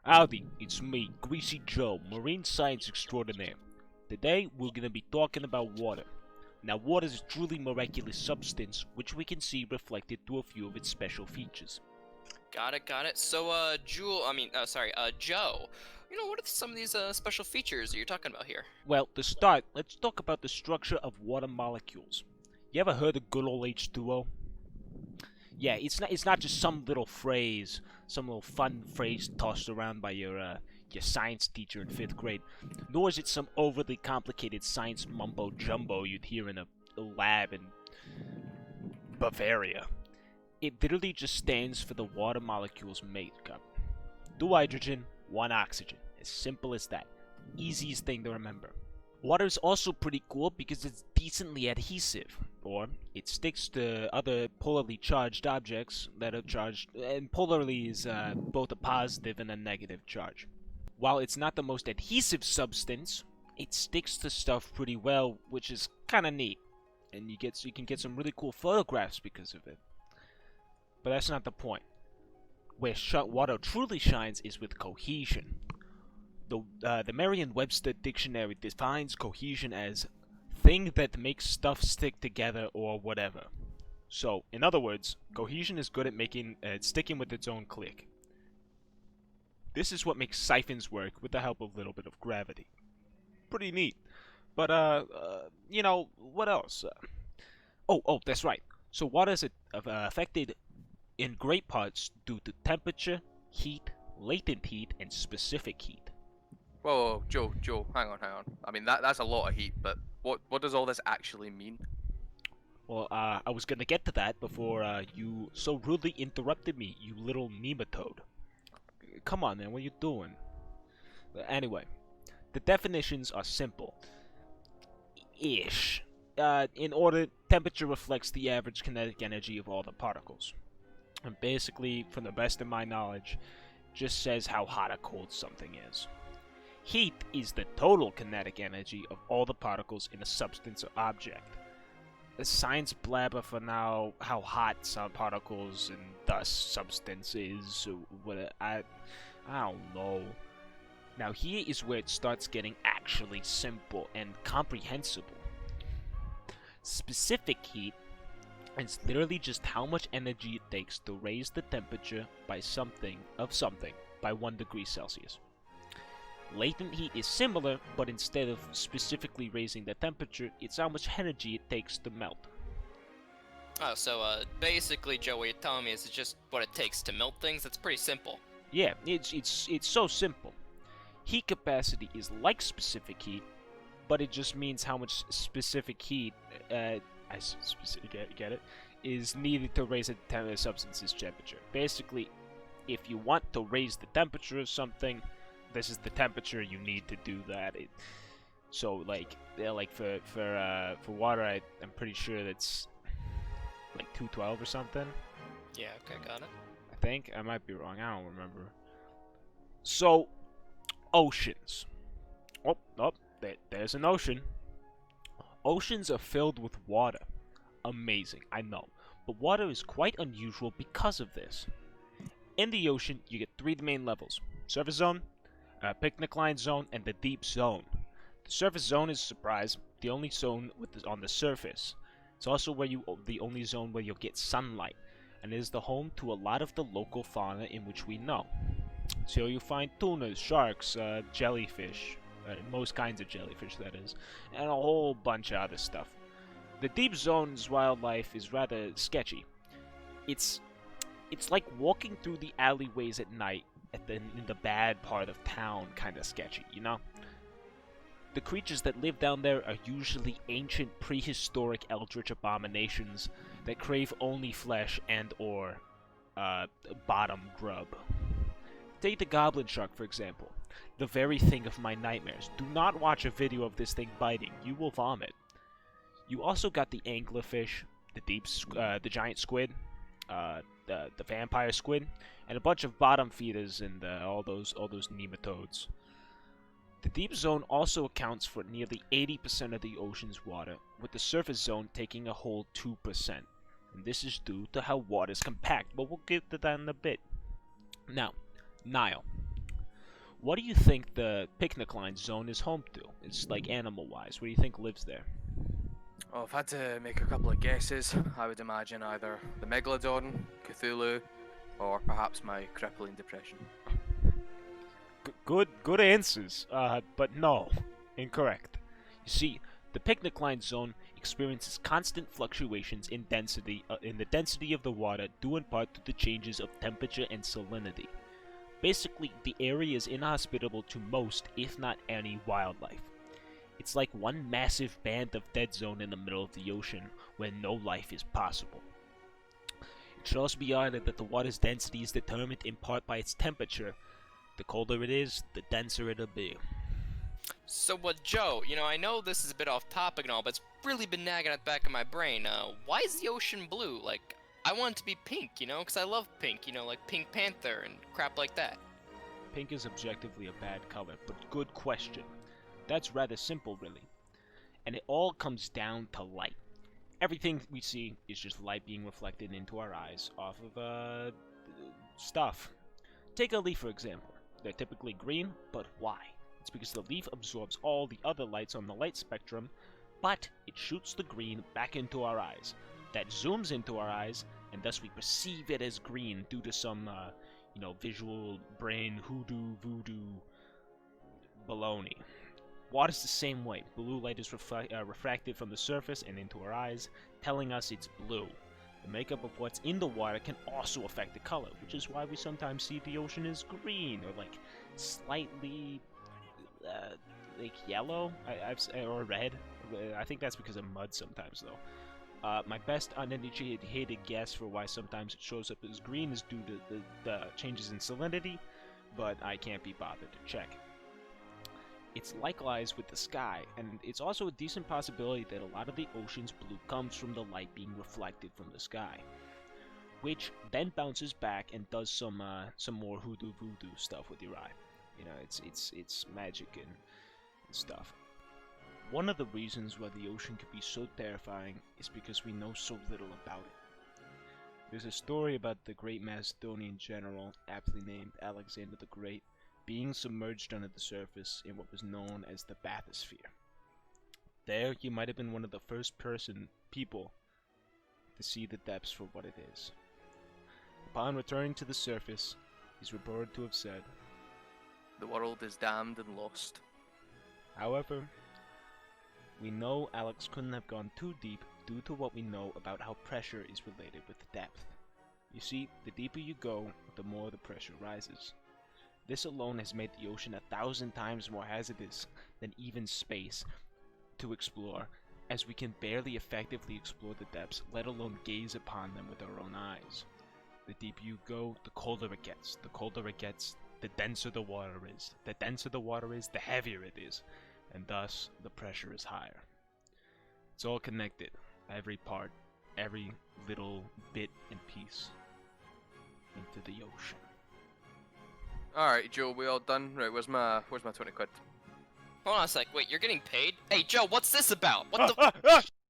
Howdy, it's me, Greasy Joe, marine science extraordinaire. Today we're gonna be talking about water. Now water is a truly miraculous substance which we can see reflected through a few of its special features. Got it. So, Joe, what are some of these special features that you're talking about here? Well, to start, let's talk about the structure of water molecules. You ever heard of good old H2O? Yeah, it's not just some little phrase, some little fun phrase tossed around by your science teacher in 5th grade. Nor is it some overly complicated science mumbo jumbo you'd hear in a lab in Bavaria. It literally just stands for the water molecules makeup. 2 hydrogen, 1 oxygen. As simple as that. Easiest thing to remember. Water is also pretty cool because it's decently adhesive, or it sticks to other polarly charged objects that are charged, and polarly is both a positive and a negative charge. While it's not the most adhesive substance, it sticks to stuff pretty well, which is kind of neat, and you can get some really cool photographs because of it. But that's not the point. Where water truly shines is with cohesion. The Merriam-Webster dictionary defines cohesion as thing that makes stuff stick together or whatever. So, in other words, cohesion is good at sticking with its own clique. This is what makes siphons work with the help of a little bit of gravity. Pretty neat. But, what else? That's right. So water is affected in great parts due to temperature, heat, latent heat, and specific heat. Whoa, Joe, hang on. I mean, that's a lot of heat, but what does all this actually mean? Well, I was gonna get to that before you so rudely interrupted me, you little nematode. Come on, man, what are you doing? Anyway, the definitions are simple. Ish. In order, temperature reflects the average kinetic energy of all the particles. And basically, from the best of my knowledge, just says how hot or cold something is. Heat is the total kinetic energy of all the particles in a substance or object. The science blabber for now how hot some particles and thus substance is, so I don't know. Now here is where it starts getting actually simple and comprehensible. Specific heat is literally just how much energy it takes to raise the temperature by something by 1 degree Celsius. Latent heat is similar, but instead of specifically raising the temperature, it's how much energy it takes to melt. Oh, so basically, Joe, what you're telling me is it's just what it takes to melt things. That's pretty simple. Yeah, it's so simple. Heat capacity is like specific heat, but it just means how much specific heat, get it, is needed to raise a substance's temperature. Basically, if you want to raise the temperature of something, this is the temperature you need to do that. So for water, I'm pretty sure that's like 212 or something. Yeah, okay, got it. I think I might be wrong. I don't remember. So, oceans. There's an ocean. Oceans are filled with water. Amazing, I know. But water is quite unusual because of this. In the ocean, you get 3 main levels: surface zone, picnic line zone, and the deep zone. The surface zone is, surprise, the only zone on the surface. It's also the only zone where you'll get sunlight, and it is the home to a lot of the local fauna in which we know. So you find tunas, sharks, jellyfish, most kinds of jellyfish that is, and a whole bunch of other stuff. The deep zone's wildlife is rather sketchy. It's like walking through the alleyways at night in the bad part of town, kind of sketchy, you know? The creatures that live down there are usually ancient prehistoric eldritch abominations that crave only flesh and or bottom grub. Take the goblin shark, for example. The very thing of my nightmares. Do not watch a video of this thing biting. You will vomit. You also got the anglerfish, the giant squid, the vampire squid, and a bunch of bottom feeders and all those nematodes. The deep zone also accounts for nearly 80% of the ocean's water, with the surface zone taking a whole 2%. And this is due to how water is compact, but we'll get to that in a bit. Now, Niall. What do you think the picnic line zone is home to? It's like animal-wise. What do you think lives there? Oh, if I had to make a couple of guesses, I would imagine either the Megalodon, Cthulhu, or perhaps my crippling depression. Good answers. But no, incorrect. You see, the picnic line zone experiences constant fluctuations in the density of the water, due in part to the changes of temperature and salinity. Basically, the area is inhospitable to most, if not any, wildlife. It's like one massive band of dead zone in the middle of the ocean, where no life is possible. It should also be added that the water's density is determined in part by its temperature. The colder it is, the denser it'll be. So, Joe, I know this is a bit off topic and all, but it's really been nagging at the back of my brain. Why is the ocean blue? Like, I want it to be pink, because I love pink, like Pink Panther and crap like that. Pink is objectively a bad color, but good question. That's rather simple, really. And it all comes down to light. Everything we see is just light being reflected into our eyes off of, stuff. Take a leaf, for example. They're typically green, but why? It's because the leaf absorbs all the other lights on the light spectrum, but it shoots the green back into our eyes. That zooms into our eyes, and thus we perceive it as green due to some, visual brain hoodoo voodoo baloney. Water's the same way. Blue light is refracted from the surface and into our eyes, telling us it's blue. The makeup of what's in the water can also affect the color, which is why we sometimes see the ocean as green, or like slightly, like yellow, or red. I think that's because of mud sometimes, though. My best uneducated guess for why sometimes it shows up as green is due to the changes in salinity, but I can't be bothered to check. It's likewise with the sky, and it's also a decent possibility that a lot of the ocean's blue comes from the light being reflected from the sky, which then bounces back and does some more hoodoo voodoo stuff with your eye. It's magic and stuff. One of the reasons why the ocean can be so terrifying is because we know so little about it. There's a story about the great Macedonian general, aptly named Alexander the Great, being submerged under the surface in what was known as the bathysphere. There, he might have been one of the first people to see the depths for what it is. Upon returning to the surface, he's reported to have said, "The world is damned and lost." However, we know Alex couldn't have gone too deep due to what we know about how pressure is related with depth. You see, the deeper you go, the more the pressure rises. This alone has made the ocean 1,000 times more hazardous than even space to explore, as we can barely effectively explore the depths, let alone gaze upon them with our own eyes. The deeper you go, the colder it gets. The colder it gets, the denser the water is. The denser the water is, the heavier it is, and thus the pressure is higher. It's all connected, every part, every little bit and piece, into the ocean. Alright, Joe, we all done? Right, where's my 20 quid? Hold on a sec. Wait, you're getting paid? Hey, Joe, what's this about? What the?